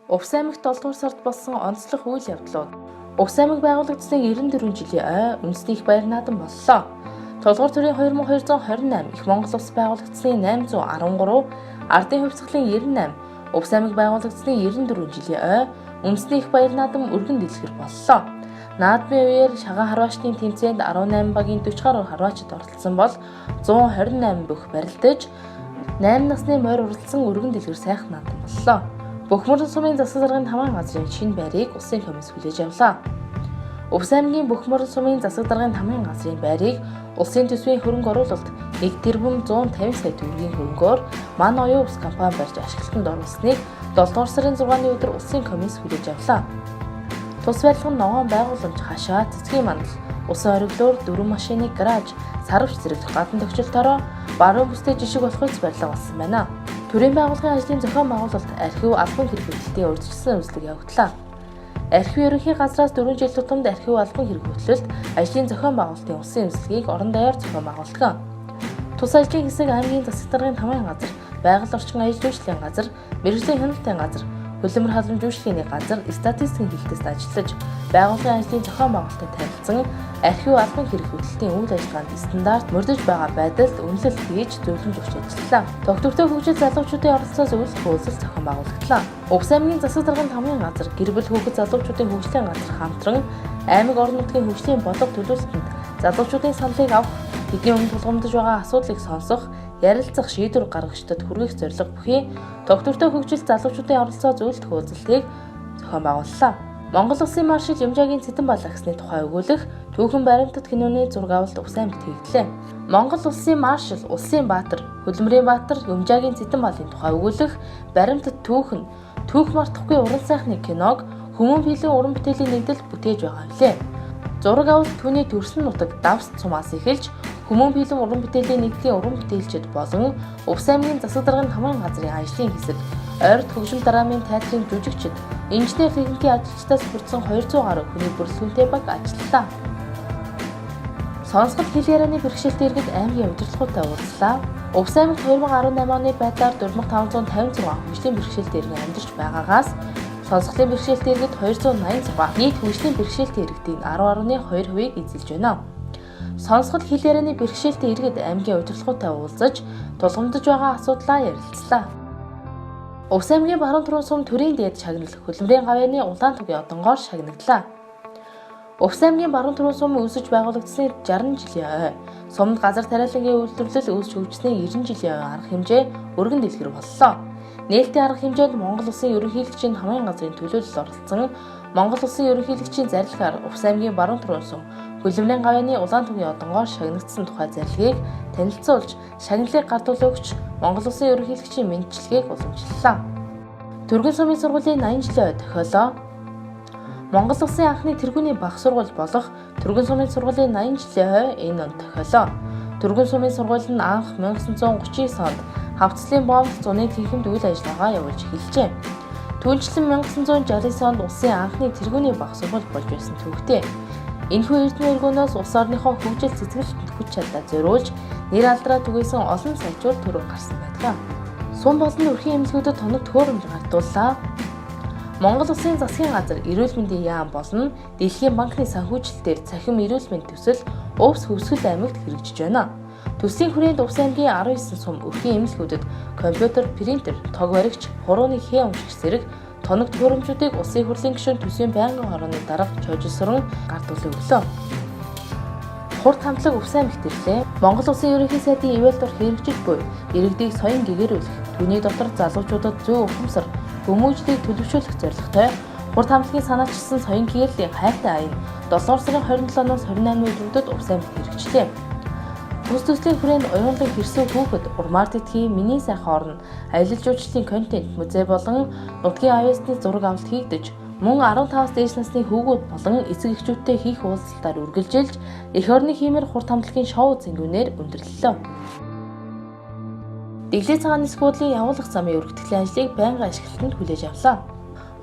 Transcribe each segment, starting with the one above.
Увс аймагт 7 дугаар сард болсон онцлог үйл явдлууд. Увс аймаг байгуулагдсны 94 жилийн ой үндэсний их баяр наадам боллоо. Толгор төрийн 2228, их Монгол улс байгуулагдсны 813, ардын хувьсгалын 98, Увс аймаг байгуулагдсны 94 жилийн ой үндэсний их баяр наадам өргөн дэлгэр боллоо. Наадмын үеэр шагаан харваачдын тэмцээнд 18 багийн 40 гаруй харваачид оролцсон бол 128 бүх барилдаж 8 насны морь уралдсан өргөн дэлгэр сайхан наадам боллоо. Бөхмөрөн сумын засаг даргын хамаан газрын шинэ байрыг улсын комисс хүлээж авлаа. Увс аймгийн Бөхмөрөн сумын засаг даргын хамаан газрын байрыг улсын төсвийн хөрөнгө оруулалт 1 тэрбум 150 сая төгрөгийн хөрөнгөөр Ман оюун ус компани барьж ашиглалтанд оруулсныг 7 дугаар сарын 6-ны өдөр улсын комисс хүлээж авлаа. Тус барилгын ногоон байгууламж, хашаа, цэцгийн мандал, усан ориглоор 4 машины гараж, сарвч зэрэг гадна төвчлөлтөөрөө баруун бүстэй жишг болох үс барилга болсон байна. Төрийн байгууллагын ажлын зохион байгуулалт архив албан хэрэг хөтөлбөрийн урьдчилсан үзлэг явагдлаа. Архив ерөнхий газраас 4 жил тутамд архив албан хэрэг хөтөлбөрт ажлын зохион байгуулалтын улсын үзлэгийг орон даяар зохион байгуулдаг. Тус ажлын хэсэг аймгийн засаг даргын хамаан газар, байгаль орчин аял жуулчлалын газар, мэргэжлийн хяналтын газар, хөлбөмбөр халамжуулалтын газар статистикийн хэлтэст ажиллаж, байгууллагын ажлын зохион байгуулалтад танилцсан архив албан хэрэг хөтөлбөрийн үйл ажиллагаанд стандарт мөрдөж байгаа байдалд үнэлэлт хийж зөвлөмж өгч ажиллалаа. Тогтвортой хөгжил залуучуудын оролцоо зөвлөх үйлсэл зохион байгуулагдлаа. Увс аймгийн засаг даргын хамаан газар, гэр бүл хүүхэд залуучуудын хөгжлийн газар хамтран аймаг орон нутгийн хөгжлийн бодлого төлөвлөлтөнд залуучуудын саналыг авах, тэдний өмнө тулгамдж байгаа асуудлыг сонсох, ярилцах, шийдвэр гаргагчдад хүргэх зорилго бүхий тогтвортой хөгжил залуучуудын оролцоо зөвлөлт хуулзалтыг зохион байгууллаа. Монгол Улсын маршал Юмжаагийн Цэдэн Балагсны тухай өгүүлэх түүхэн баримтат киноны зураг авалт Увс аймагт хийгдлээ. Монгол Улсын маршал, улсын баатар, хөлбөмбөрийн баатар Юмжаагийн Цэдэн Балын тухай өгүүлэх баримтат түүх мартахгүй уран сайхны киног Хүмүүн филийн уран бүтээлийн нэгдэл бүтээж байгаа билээ. Зураг авалт түүний төрсөн нутаг Давс цумаас эхэлж Хүмүүн филийн уран бүтээлийн нэгдлийн уран бүтээлчид болон Увс аймгийн засаг даргын хамаан газрын ажлын хэсэг, ойрт хөгжим драмын театрын жүжигчид, инженер техникийн ажилчдаас бүрдсэн 200 гаруй хүний бүрэлдэхүүнтэй баг ажиллалаа. Сонсгол хэл ярианы бэрхшээлт иргэд аймгийн удирдлагуудтай уулзлаа. Увс аймагт 2018 оны байдлаар 4556 хөгжлийн бэрхшээлт иргэн амьдарч байгаагаас сонсголын бэрхшээлт иргэд 286, нийт хөгжлийн бэрхшээлт иргэдийн 10.2%-ийг эзэлж байна. Сонсгол хэл ярианы бэрхшээлт иргэд аймгийн удирдлагуудтай уулзаж тулгамдж байгаа асуудлаа ярилцлаа. Увс аймгийн баруун түрүүн сум төрийн дээд шагнал хөлбөмбөрийн гавьяаны улаан тугийн одонгоор шагнагдлаа. Увс аймгийн баруун түрүүн сум үүсэж байгуулагдсны 60 жилийн ой, сумд газар тариалангийн үйлдвэрлэл үүсч хөгжсөний 90 жилийн ой арга хэмжээ өргөн дэлгэр боллоо. Нээлтийн арга хэмжээнд Монгол Улсын ерөнхийлөгчийн хамаан газрын төлөөлөл оролцсон Монгол Улсын ерөнхийлөгчийн зарилгаар Увс аймгийн баруун түрүүн сум хөлбөмбөрийн гавьяаны улаан тугийн одонгоор шагнагдсан тухай зарилгийг танилцуулж, шагналыг гардуулж өгч Монгол Улсын ерөнхийлөгчийн мэндчилгээг уламжлалаа. Түргэн сумын сургуулийн 80 жилийн ой тохиолоо. Монгол Улсын анхны тэргүүний бага сургууль болох Түргэн сумын сургуулийн 80 жилийн ой энэ онд тохиолоо. Түргэн сумын сургууль нь анх 1939 онд хавцлын бомб зуны тэнхимд үйл ажиллагаа явуулж эхэлжээ. Түүнчлэн 1969 онд улсын анхны тэргүүний бага сургууль болж байсан төвхтэй. Энэхүү эрдэнэ эргүүнээс улс орныхоо хөгжил цэцгэлтэнд хүч чадлаа зориулж нэр алдраа түгээсэн олон сайжуур төрөг гарсан байдаг. Сум болон өрхийн эмнэлгүүдэд тоног төхөөрөмж гартууллаа. Монгол Улсын засгийн газар, эрүүл мэндийн яам болон Дэлхийн банкны санхүүжилтээр цахим эрүүл мэндийн төсөл Увс Хөвсгөл аймагт хэрэгжиж байна. Төслийн хүрээнд Увс аймгийн 19 сум өрхийн эмнэлгүүдэд компьютер, принтер, тог баригч, хурууны хээ уншигч зэрэг тоног төхөөрөмжүүдийг улсын хурлын гишүүн төсвийн байнгын хорооны дарга чойжилсран гардуулан өглөө. Хурд хамтлаг Увс аймагт ирлээ. Монгол Улсын ерөнхий сайдын ивэл дор хэрэгжиж буй иргэдийг соён гэгэрүүлэх, түүний дотор залуучуудад зөв ухамсар, хүмүүжлийг төлөвшүүлэх зорилготой хурд хамтлагийн санаачилсан соён гэгэрлийн хайртай аян 7 дугаар сарын 27-наас 28-ны өдрүүдэд Увс аймагт хэрэгжлээ. Тус төслийн хүрээнд уянгалан хэрсүү хүүхэд, урмаар тэтгэхийн миний сайхан орн, аялал жуулчлалын контент, музей болон нутгийн авьяасны зураг авалт хийгдэж, мөн 15-аас дээш насны хүүгүүд болон эцэг эхчүүдтэй хийх уулзалтаар үргэлжилж, эх орны хиймэр хурд хамтлагийн шоу зэнгүүнээр өндөрлөлөө. Дэглээ цагаан нисэх буудлын явуулах замын өргөтгөлийн ажлыг байнгын ашиглалтанд хүлээж авлаа.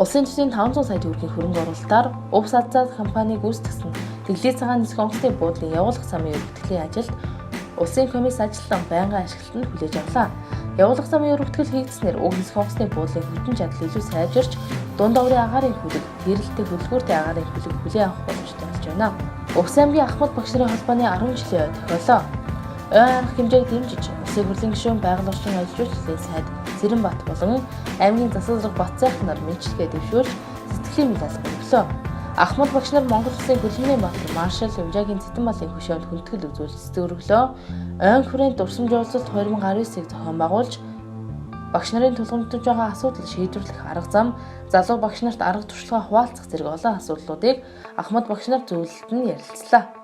Улсын төсвийн 500 сая төгрөгийн хөрөнгө оруулалтаар Увс Азад компаниг гүйцэтгэсэн дэглээ цагаан нисэх онгоцны буудлын явуулах замын өргөтгөлийн ажилд улсын комисс ажиллан байнгын ашиглалтанд хүлээж авлаа. Явуулах замын өргөтгөл хийгдснээр уг нисэх онгоцны буудлын хүчин чадал илүү сайжирч дунд оврын агаарын хөлөг, тэрэлтэй хөлгүүртэй агаарын хөлөг хүлээн авах боломжтой болж байна. Увс аймгийн Ахмад багш нарын холбооны 10 жилийн тохиолоо ойн арга хэмжээг дэмжиж, Улсын хурлын гишүүн байгаль орчин ажилчид сайд Цэрэнбат болон аймгийн засаг Бат сайхан нар мэдлэгээ дэвшүүлж сэтгэлийн мэдээлэл өглөө. Ахмад багш нар Монгол Улсын хөлбөмбөгийн баатар маршал Умжаагийн Цэтэн балын хөшөөнд хүндэтгэл үзүүлж цэцгөрөглөө. Ойн хүрээнд дурсамж уулзалт 2019-ийг зохион байгуулж багш нарын тулгамдж байгаа асуудал шийдвэрлэх арга зам, залуу багш нарт арга туршлагаа хуваалцах зэрэг олон асуудлуудыг Ахмад багш нар зөвлөлд нь ярилцлаа.